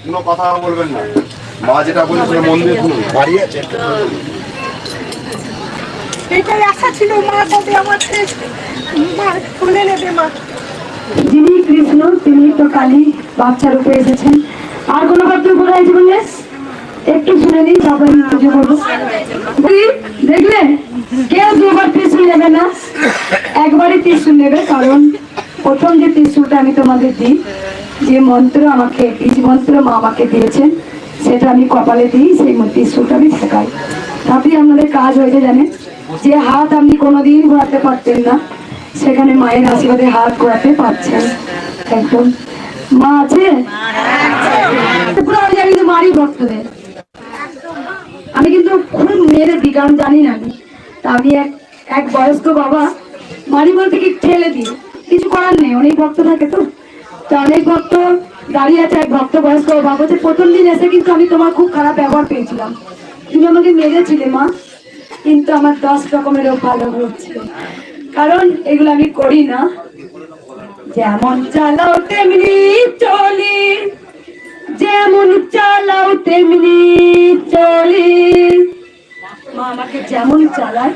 কোনো কথা বলবেন না। মা যেটা বলেছিল মন্দির বাড়ি আছে, এটাই আশা ছিল মা কবে আমাকে খুলে নেবে মা। যিনি কৃষ্ণ তিনি তো কালী বাচ্চা রূপে এসেছেন। আর কোনো ভক্ত কোথায় বললে একটু শুনে নিই, তারপরে পুজো করবো। দেখলে কেউ দুবার ত্রিশূল নেবে না, একবারই ত্রিশূল নেবে। কারণ প্রথম যে ত্রিশূলটা আমি তোমাদের দিই, যে মন্ত্র আমাকে বীজ মন্ত্র মা আমাকে দিয়েছেন, সেটা আমি কপালে দিই, সেই ত্রিশূলটা আমি ঠেকাই। তাতেই আপনাদের কাজ হয়েছে জানেন। যে হাত আপনি কোনোদিন ঘোরাতে পারতেন না, সেখানে মায়ের আশীর্বাদে হাত ঘোরাতে পারছেন। একদম মা আছে, আমি কিন্তু মারি ভক্তদের। আমি কিন্তু খুব মেয়েদের দিই, কারণ জানি না আমি। তা আমি এক বয়স্ক বাবা মারি বলতে কি ঠেলে দিই, কিছু করার নেই, অনেক ভক্ত থাকে তো। অনেক ভক্ত দাঁড়িয়ে আছে, এক ভক্ত বয়স্ক বাবা বলছে প্রথম দিন এসে কিন্তু আমি তোমার খুব খারাপ ব্যবহার পেয়েছিলাম, তুমি আমাকে মেরেছিলে মা, কিন্তু আমার 10 রকমেরও ভালো হচ্ছে। কারণ এগুলো আমি করি না। যেমন চালাও তেমনি চলি, যেমন চালাও তেমনি চলি। মা আমাকে যেমন চালায়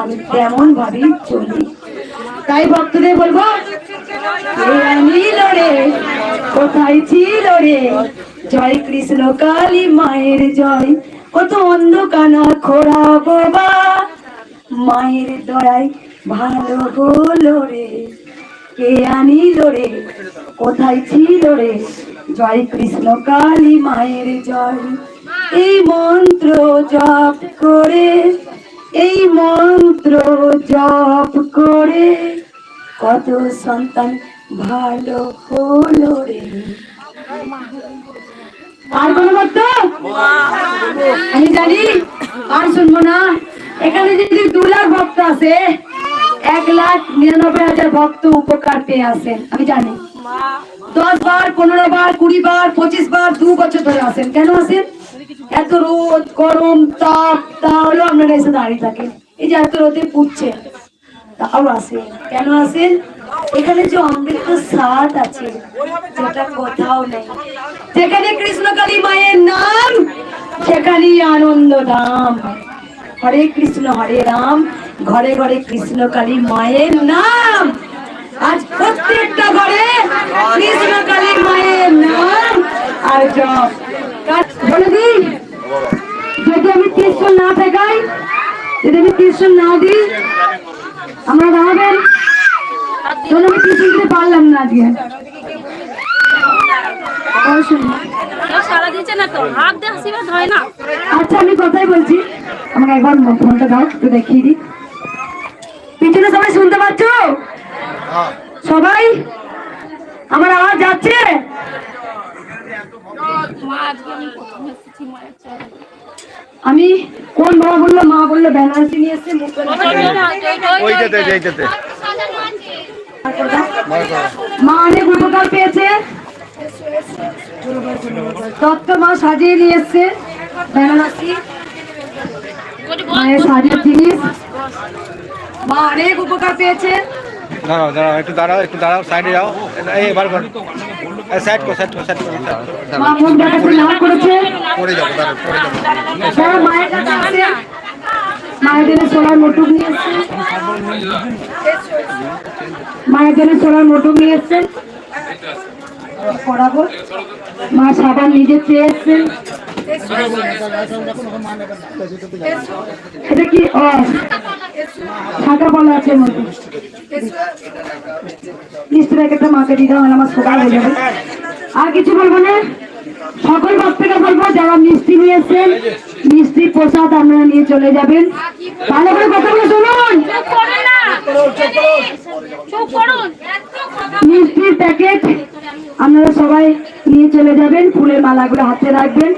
আমি তেমন ভাবেই চলি। তাই ভক্তদের বলবো, রে কোথায় ছিল রে, জয় কৃষ্ণ কালী মায়ের জয়। কত অন্ধকানা খোড়া বাবা, মায়ের দয়ায় ভালো হলো রে। কে আনিল রে, কোথায় ছিল রে, জয় কৃষ্ণ কালী মায়ের জয়। এই মন্ত্র জপ করে, এই মন্ত্র জপ করে কত সন্তান ভালো হলো রে। আর কোন ভক্ত আমি জানি আর শুনবো না। এখানে যদি 2 লাখ ভক্ত আছে, 1,99,000 ভক্ত উপকার পেয়ে আসেন। আমি জানি 10 বার 15 বার 20 বার 25 বার 2 বছর ধরে আসেন। কেন আসেন? এত রোদ গরম তাপ, তাহলে আপনারা এসে দাঁড়িয়ে থাকেন। এই যে এত রোদে পুড়ছে, তাও আসেন। কেন আসেন? এখানে যে অমৃত স্বাদ আছে, যেটা কোথাও নেই। যেখানে কৃষ্ণকালী মায়ের নাম, সেখানেই আনন্দ ধাম। হরে কৃষ্ণ হরে রাম, ঘরে ঘরে কৃষ্ণকালী মায়ের নাম। আজ প্রত্যেকটা ঘরে কৃষ্ণকালী মায়ের নাম। আর বলে দিই, যদি আমি ত্রিশূল না ঠেকাই, যদি আমি ত্রিশূল না দিই, আমরা দাঁড়াবেন। আমি ত্রিশূল দিতে পারলাম না আজকে। আচ্ছা আমি কথাই বলছি, আমাকে একবার ফোনটা দাও, একটু দেখিয়ে দিই। পিছনে সবাই শুনতে পাচ্ছ? সবাই আমার আওয়াজ যাচ্ছে? আমি কোন বাবা বললো, মা বললো বেনারসি নিয়ে এসছে, মা অনেক উপকার পেয়েছে। তত্ত্ব মা সাজিয়ে নিয়ে এসছে বেনারসি মায়ের শাড়ির জিনিস। মা অনেক উপকার পেয়েছে। দাঁড়াও দাঁড়াও একটু দাঁড়াও, একটু দাঁড়াও, সাইডে যাও। এবার সাইড কর, সাইড কর, সাইড কর। মা মুখ দেখাতে না করেছে। পড়ে যাবো, দাঁড়াও পড়ে যাবো। যারা মায়ের কাছে আসে, মায়ের জন্য সোনার মোটুক নিয়ে এসছে, মায়ের জন্য সোনার মোটুক নিয়ে এসছে পড়াবো। মা সাবান নিজে চেয়ে এসছেন। এটা কি শাখা বলা আছে মধ্যে, মিষ্টি প্যাকেটটা মাকে দিয়ে দাও, আমার সকাল হয়ে যাবে। আর কিছু বলবো না, সকল ভক্তকে বলবো যারা মিষ্টি নিয়েছেন, মিষ্টি প্রসাদ আপনারা নিয়ে চলে যাবেন। ভালো করে কথাগুলো শুনুন। মিষ্টির প্যাকেট আপনারা সবাই নিয়ে চলে যাবেন, ফুলের মালাগুলো হাতে রাখবেন,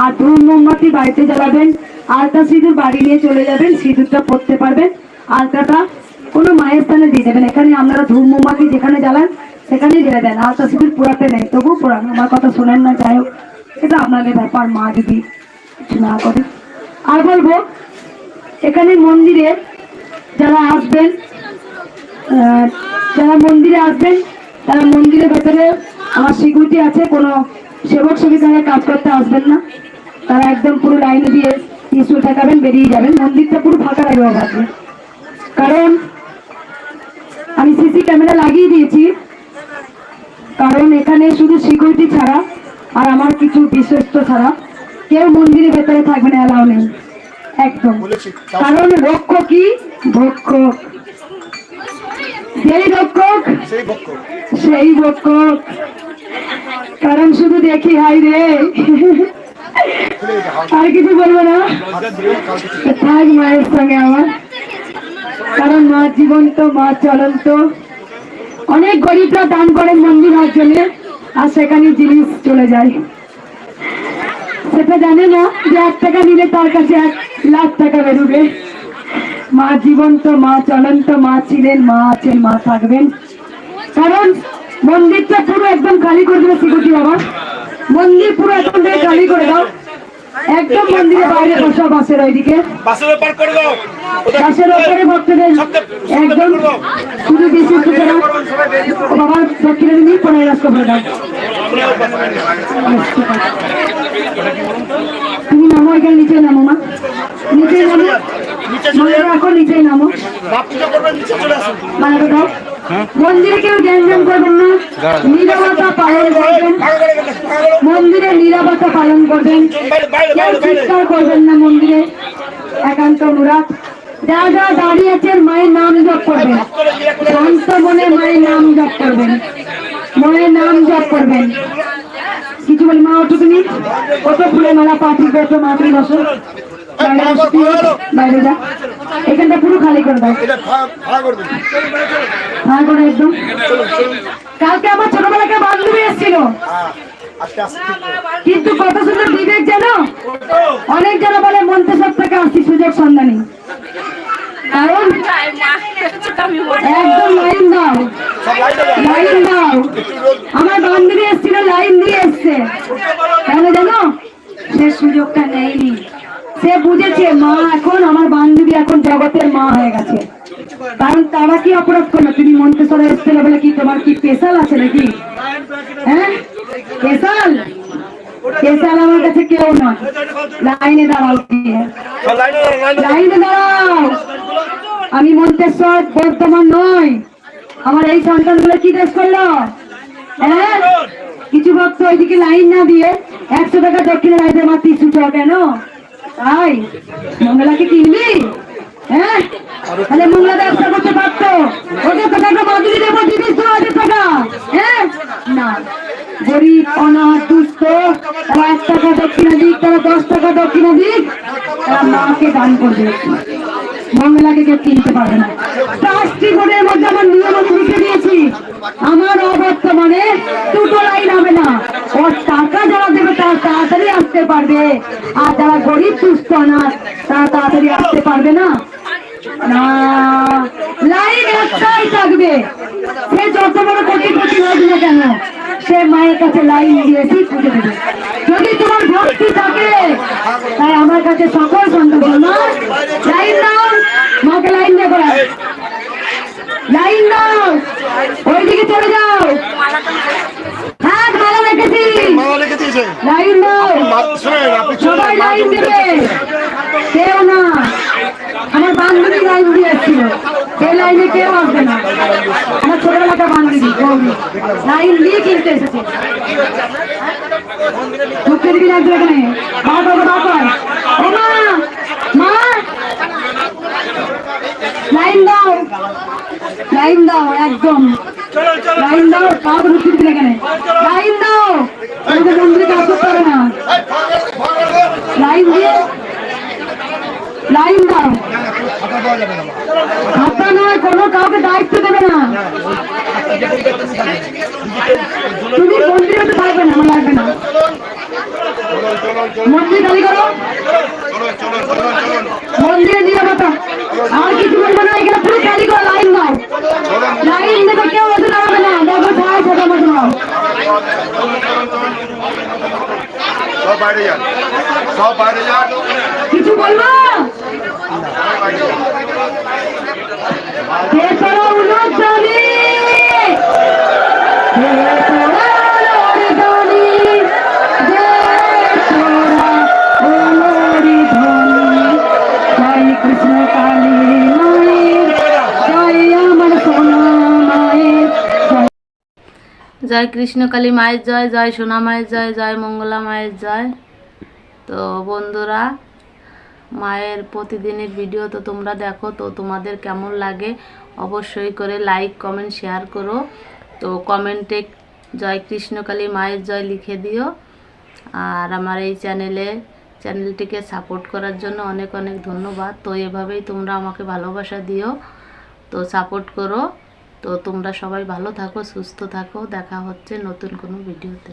আর ধূপ মোমবাতি বাড়িতে জ্বালাবেন। আলতা সিঁদুর বাড়ি নিয়ে চলে যাবেন, সিঁদুরটা পরতে পারবেন, আলতাটা কোনো মায়ের স্থানে দিয়ে দেবেন। এখানে আপনারা ধূপ মোমবাতি যেখানে জ্বালান সেখানেই জ্বেলে দেন, আলতা সিঁদুর পোড়াতে নেই। তবু পোড়ান, আমার কথা শোনেন না, যাই হোক এটা আপনাদের ব্যাপার, মা যদি কিছু না করে। আর বলবো এখানে মন্দিরে যারা আসবেন, যারা মন্দিরে আসবেন, তারা মন্দিরের ভেতরে আমার সিকিউরিটি আছে, কোনো সেবক সেবিকারা কাজ করতে আসবেন না, তারা একদম পুরো লাইনে দিয়ে ত্রিশূল ঠেকাবেন, বেরিয়ে যাবেন। মন্দিরটা পুরো ফাঁকা রাখবে ভাবছি, কারণ আমি সিসি ক্যামেরা লাগিয়ে দিয়েছি। কারণ এখানে শুধু সিকিউরিটি ছাড়া আর আমার কিছু বিশ্বস্ত ছাড়া কেউ মন্দিরের ভেতরে থাকবে না, এলাও নেই একদম। কারণ রক্ষক কি ভক্ষক, যেই রক্ষক সেই ভক্ষক। কারণ শুধু দেখি হাই রে, আর কিছু বলবো না, থাক মায়ের সঙ্গে আমার। কারণ মা জীবন্ত, মা চলন্ত। অনেক গরিবরা দান করেন মন্দির হওয়ার জন্য, আর সেখানে জিনিস চলে যায়, সেটা জানে না যে 1 টাকা নিলে তার কাছে 1 লাখ টাকা বেরোবে। মা জীবন্ত, মা চলন্ত, মা ছিলেন, মা আছেন, মা থাকবেন। কারণ মন্দিরটা পুরো একদম খালি করে দেবে সিকিউরিটি বাবা, মন্দির পুরো একদম খালি করে দাও, একদম মন্দিরের বাইরে বসা বাসের ওইদিকে, বাসের ওপরে ভক্তদের একদম শুধু বিশেষ বাবার দক্ষিণে নিয়ে 15 লাখ করে দাও। তুমি নামো, এখানে নিচে নামো মা, নিচে নামো, এখন নিচেই নামো, মানে দাও। মন্দিরে কেউ জ্ঞান করবেন না, নীরবতা পালন করবেন, মন্দিরে নীরবতা পালন করবেন, কেউ চিৎকার করবেন না মন্দিরে, একান্ত মুরাদ। যা যা দাঁড়িয়ে আছেন মায়ের নাম জপ করবেন, শান্ত মনে মায়ের নাম জপ করবেন, মায়ের নাম জপ করবেন। কিছু বলি মা, ওঠো তুমি, কত ফুলে মালা পাঠি করছো, মা তুমি বসো, বাইরে যা, এখানটা পুরো খালি করে দাও, হ্যাঁ করে একদম। কালকে আমার ছোটবেলাকে বান্ধবী এসেছিল, কিন্তু কত সুন্দর বিবেক জানো, অনেক জন বলে মন্ত্রসব থেকে আসছি সুযোগ সন্ধানী। কারণ একদম লাইন দাও, লাইন দাও। আমার বান্ধবী এসেছিল, লাইন দিয়ে এসছে, কেন জানো, সে সুযোগটা নেয়নি। সে বুঝেছে মা এখন, আমার বান্ধবী এখন জগতের মা হয়ে গেছে। কারণ তারা কি অপরাধ করলো, তুমি মন্ত্রসরে এসেছিল বলে কি তোমার কি স্পেশাল আছে নাকি? হ্যাঁ স্পেশাল, স্পেশাল আমার কাছে কেউ না। লাইনে দাঁড়াও, লাইনে দাঁড়াও। আমি মন্তেশ্বর বর্তমান নয়, আমার এই সন্তানগুলো কি দেশ করলো? হ্যাঁ, কিছু ভক্ত ওইদিকে লাইন না দিয়ে 100 টাকা দক্ষিণে রাইতে আমার 30 টাকা কেন? তাই মঙ্গলাকে কিনবি? হ্যাঁ, তাহলে মঙ্গলা ব্যবসা করতে পারতো, ওদের টাকা মাদুরি দেবো, দিবি 100 টাকা। হ্যাঁ না, গরিব অনাথ দুস্থ তারা 1 টাকা দক্ষিণা দিক, তারা 10 টাকা দক্ষিণা দিক, তারা মাকে দান করবে, মঙ্গলাকে কেউ কিনতে পারবে না। ট্রাস্টি বোর্ডের মধ্যে আমার নিয়ম আমি লিখে দিয়েছি, আমার অবর্তমানে 2টো লাইন হবে না। ওর টাকা যারা দেবে তারা তাড়াতাড়ি আসতে পারবে, আর যারা গরিব দুস্থ অনাথ তারা তাড়াতাড়ি আসতে পারবে না। না, লাইন একটাই থাকবে, সে যত বড় কোটিপতি হোক না কেন, সে মায়ের কাছে লাইন দিয়েছি পুজো দেবে। যদি তোমার ভক্তি থাকে, তাই আমার কাছে সকল সন্তান মা লাইন দাও, মাকে লাইন দিয়ে করা, লাইন দাও, ওইদিকে চলে যাও। হ্যাঁ ভালো রেখেছি, লাইন দাও, সবাই লাইন দেবে, কেউ না। আমার বান্ধবী লাইন দিয়েছিল, সেই লাইনে কেউ আসবে না। আমার ছোটবেলাটা বান্ধবী লাইন দিয়ে কিনতে এসেছে, ঢুকতে দিবি না এখানে, মা বাবা বাবা, ও মা, মা লাইন দাও, লাইন দাও, একদম লাইন দাও, কাউকে ঢুকতে দিবি না এখানে, লাইন দাও, আমাদের মন্দিরে কাজ করতে হবে না, লাইন দিয়ে লাইন দাও। খাতা নয়, কোনো কাউকে দায়িত্ব দেবে না, তুমি মন্দিরে তো পারবে না, আমার লাগবে না, মন্দির খালি করো, মন্দিরে নিরাপত্তা, আর কিছু বলবো না, এখানে পুরো খালি করো, লাইন দাও, লাইন দেবে, কেউ এসে দাঁড়াবে না, দেখো ভাই ছোট মতো সব বাইরে যান, সব বাইরে যান, কিছু বলবো জয় কৃষ্ণকালী মায়ের জয়, জয় সোনা মায়ের জয়, জয় মঙ্গলা মায়ের জয়। তো বন্ধুরা, মায়ের প্রতিদিনের ভিডিও তো তোমরা দেখো, তো তোমাদের কেমন লাগে অবশ্যই করে লাইক কমেন্ট শেয়ার করো। তো কমেন্টে জয় কৃষ্ণকালী মায়ের জয় লিখে দিও। আর আমার এই চ্যানেলটিকে সাপোর্ট করার জন্য অনেক অনেক ধন্যবাদ। তো এভাবেই তোমরা আমাকে ভালোবাসা দিও, তো সাপোর্ট করো। তো তোমরা সবাই ভালো থাকো, সুস্থ থাকো। দেখা হচ্ছে নতুন কোনো ভিডিওতে।